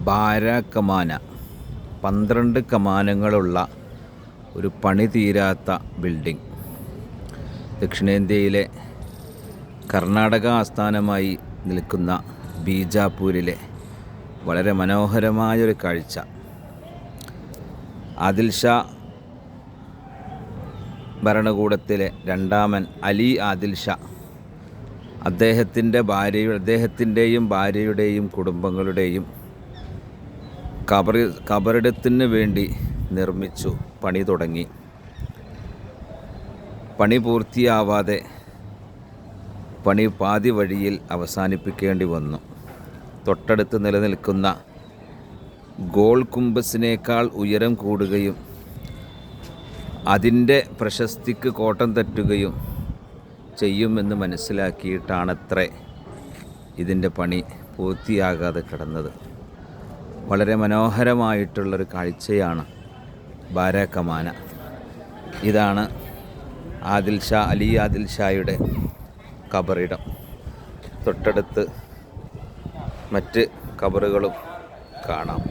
ബാര കമാന 12 കമാനങ്ങളുള്ള ഒരു പണി തീരാത്ത ബിൽഡിംഗ്. ദക്ഷിണേന്ത്യയിലെ കർണാടക ആസ്ഥാനമായി നിൽക്കുന്ന ബീജാപ്പൂരിലെ വളരെ മനോഹരമായൊരു കാഴ്ച. ആദിൽ ഷാ ഭരണകൂടത്തിലെ രണ്ടാമൻ അലി ആദിൽ ഷാ അദ്ദേഹത്തിൻ്റെയും ഭാര്യയുടെയും കുടുംബങ്ങളുടെയും കബറിടത്തിന് വേണ്ടി നിർമ്മിച്ചു, പണി തുടങ്ങി. പണി പൂർത്തിയാവാതെ പണി പാതി വഴിയിൽ അവസാനിപ്പിക്കേണ്ടി വന്നു. തൊട്ടടുത്ത് നിലനിൽക്കുന്ന ഗോൾ കുംഭസിനേക്കാൾ ഉയരം കൂടുകയും അതിൻ്റെ പ്രശസ്തിക്ക് കോട്ടം തട്ടുകയും ചെയ്യുമെന്ന് മനസ്സിലാക്കിയിട്ടാണത്രേ ഇതിൻ്റെ പണി പൂർത്തിയാകാതെ കിടന്നത്. വളരെ മനോഹരമായിട്ടുള്ളൊരു കാഴ്ചയാണ് ബാര കമാന. ഇതാണ് അലി ആദിൽ ഷായുടെ കബറിടം. തൊട്ടടുത്ത് മറ്റ് കബറുകളും കാണാം.